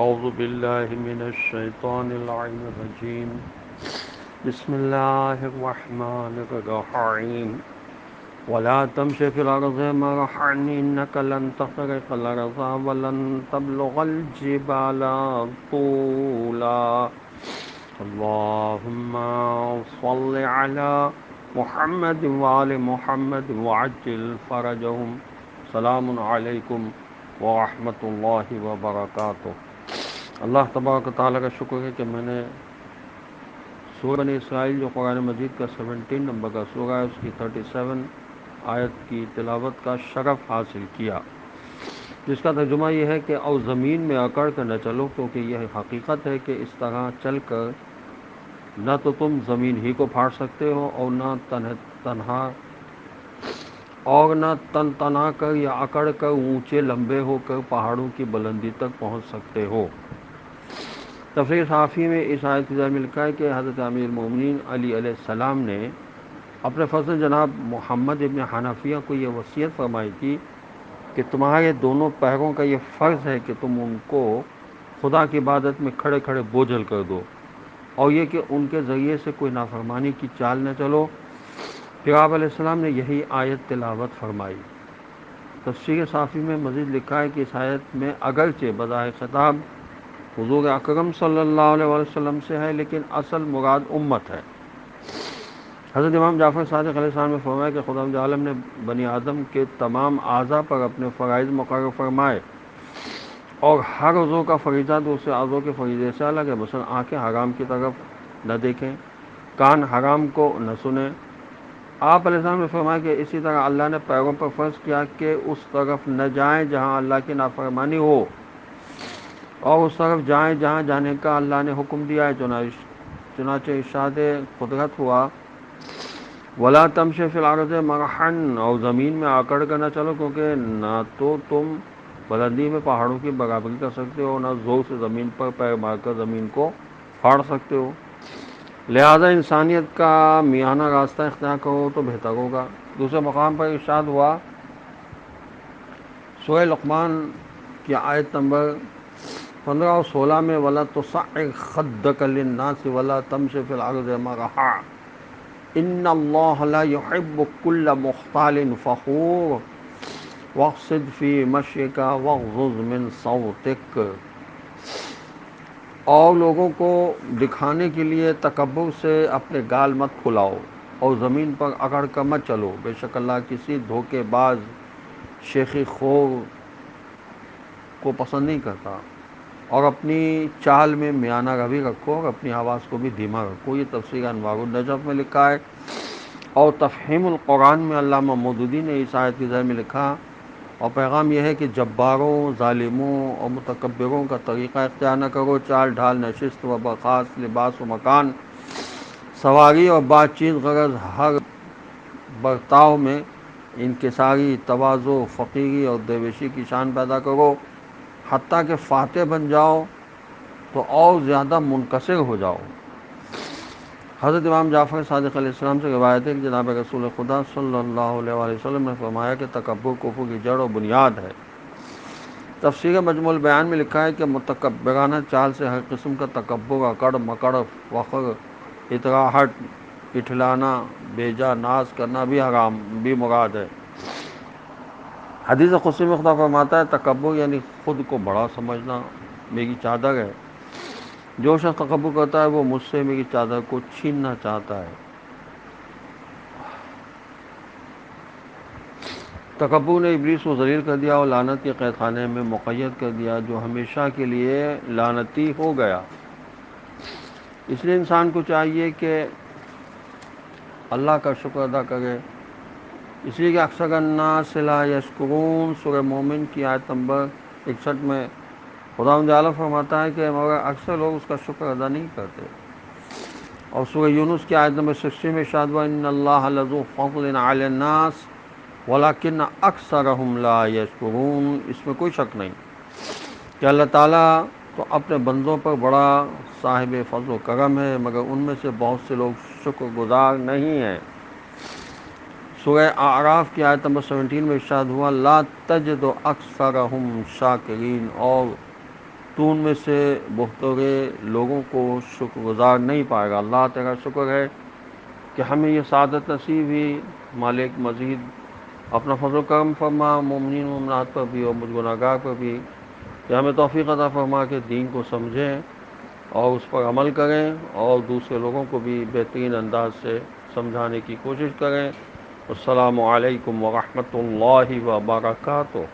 اعوذ باللہ من الشیطان اللعین الرجیم بسم اللہ الرحمن الرحیم ولا تمش فی الارض مرحا انک لن تخرق الارض ولن تبلغ الجبال طولا اللہم صل علی محمد وآل محمد وعجل فرجهم سلام علیکم ورحمۃ اللہ وبرکاتہ۔ اللہ تبارک و تعالیٰ کا شکر ہے کہ میں نے سورہ بنی اسرائیل جو قرآن مجید کا 17 نمبر کا سورہ ہے، اس کی 37 آیت کی تلاوت کا شرف حاصل کیا، جس کا ترجمہ یہ ہے کہ او زمین میں اکڑ کر نہ چلو، کیونکہ یہ حقیقت ہے کہ اس طرح چل کر نہ تو تم زمین ہی کو پھاڑ سکتے ہو اور نہ تن تنا کر یا اکڑ کر اونچے لمبے ہو کر پہاڑوں کی بلندی تک پہنچ سکتے ہو۔ تفسیر صحافی میں اس آیت کی ذیل میں لکھا ہے کہ حضرت امیر المومنین علی علیہ السلام نے اپنے فضل جناب محمد ابن حنفیہ کو یہ وصیت فرمائی تھی کہ تمہارے دونوں پیروں کا یہ فرض ہے کہ تم ان کو خدا کی عبادت میں کھڑے کھڑے بوجھل کر دو، اور یہ کہ ان کے ذریعے سے کوئی نافرمانی کی چال نہ چلو۔ پھر آپ علیہ السلام نے یہی آیت تلاوت فرمائی۔ تفسیر صحافی میں مزید لکھا ہے کہ اس آیت میں اگرچہ بظاہر خطاب حضور اکرم صلی اللہ علیہ وسلم سے ہے، لیکن اصل مراد امت ہے۔ حضرت امام جعفر صادق علیہ السلام نے فرمایا کہ خداوند عالم نے بنی آدم کے تمام اعضاء پر اپنے فرائض مقرر فرمائے، اور ہر عضو کا فریضہ دوسرے اعضوں کے فریضے سے الگ ہے۔ مثلا آنکھیں حرام کی طرف نہ دیکھیں، کان حرام کو نہ سنیں۔ آپ علیہ السلام نے فرمایا کہ اسی طرح اللہ نے پیروں پر فرض کیا کہ اس طرف نہ جائیں جہاں اللہ کی نافرمانی ہو، اور اس طرف جائیں جہاں جانے کا اللہ نے حکم دیا ہے۔ چنانچہ ارشاد قدرت ہوا ولا تمش فی الارض مرحا، اور زمین میں آکڑ کر نہ چلو، کیونکہ نہ تو تم بلندی میں پہاڑوں کی برابری کر سکتے ہو، نہ زور سے زمین پر پیر مار کر زمین کو پھاڑ سکتے ہو۔ لہذا انسانیت کا میانہ راستہ اختیار کرو تو بہتر ہوگا۔ دوسرے مقام پر ارشاد ہوا سورہ لقمان کی آیت نمبر 15 اور 16 میں وَلَا تُصَعِّرْ خَدَّكَ لِلنَّاسِ وَلَا تَمْشِ فِي الْأَرْضِ مَرَحًا إِنَّ اللَّهَ لَا يُحِبُّ كُلَّ مُخْتَالٍ فَخُورٍ وَاقْصِدْ فِي مَشْيِكَ وَاغْضُضْ مِنْ صَوْتِكَ۔ اور لوگوں کو دکھانے کے لیے تکبر سے اپنے گال مت پھلاؤ، اور زمین پر اکڑ کر مت چلو، بے شک اللہ کسی دھوکے باز شیخی خور کو پسند نہیں کرتا۔ اور اپنی چال میں میانہ روی رکھو، اور اپنی آواز کو بھی دھیما رکھو۔ یہ تفسیر انوار النجف میں لکھا ہے، اور تفہیم القرآن میں علامہ مودودی نے اس آیت کی ذیل میں لکھا، اور پیغام یہ ہے کہ جباروں، ظالموں اور متکبروں کا طریقہ اختیار نہ کرو۔ چال ڈھال، نشست و برخاست، لباس و مکان، سواری اور بات چیت، غرض ہر برتاؤ میں انکساری، تواضع، فقیری اور درویشی کی شان پیدا کرو، حتیٰ کہ فاتح بن جاؤ تو اور زیادہ منکسر ہو جاؤ۔ حضرت امام جعفر صادق علیہ السلام سے روایت ہے کہ جناب رسول خدا صلی اللہ علیہ وآلہ وسلم نے فرمایا کہ تکبر کفر کی جڑ اور بنیاد ہے۔ تفسیر مجموع البیان میں لکھا ہے کہ متکبرانہ چال سے ہر قسم کا تکبر، اکڑ مکڑ، فخر، اطراحٹ، اٹھلانا، بیجا ناز کرنا بھی مراد ہے۔ حدیث قدسی میں خدا فرماتا ہے تکبر یعنی خود کو بڑا سمجھنا میری چادر ہے۔ جو شخص تکبر کرتا ہے وہ مجھ سے میری چادر کو چھیننا چاہتا ہے۔ تکبر نے ابلیس کو ذلیل کر دیا اور لعنت کے قید خانے میں مقید کر دیا، جو ہمیشہ کے لیے لعنتی ہو گیا۔ اس لیے انسان کو چاہیے کہ اللہ کا شکر ادا کرے، اس لیے کہ اکثر الناس لا یشکرون، سورہ مومن کی آیت نمبر 61 میں خداوند عالم فرماتا ہے کہ مگر اکثر لوگ اس کا شکر ادا نہیں کرتے۔ اور سورہ یونس کی آیت نمبر 60 میں ارشاد ہوا ان اللہ لذو فضل علی الناس ولکن اکثرهم لا یشکرون۔ اس میں کوئی شک نہیں کہ اللہ تعالیٰ تو اپنے بندوں پر بڑا صاحب فضل و کرم ہے، مگر ان میں سے بہت سے لوگ شکر گزار نہیں ہیں۔ سورہ اعراف کی آیت نمبر 17 میں ارشاد ہوا لا تجد اکثرهم شاکرین، اور تو ان میں سے بہتر لوگوں کو شکر گزار نہیں پائے گا۔ اللہ تیرا شکر ہے کہ ہمیں یہ سعادت نصیب ہوئی، مالک مزید اپنا فضل و کرم فرما مومنین و مومنات پر بھی اور مجھ گناہگار پر بھی، کہ ہمیں توفیق عطا فرما کے دین کو سمجھیں اور اس پر عمل کریں اور دوسرے لوگوں کو بھی بہترین انداز سے سمجھانے کی کوشش کریں۔ السلام علیکم ورحمۃ اللہ وبرکاتہ۔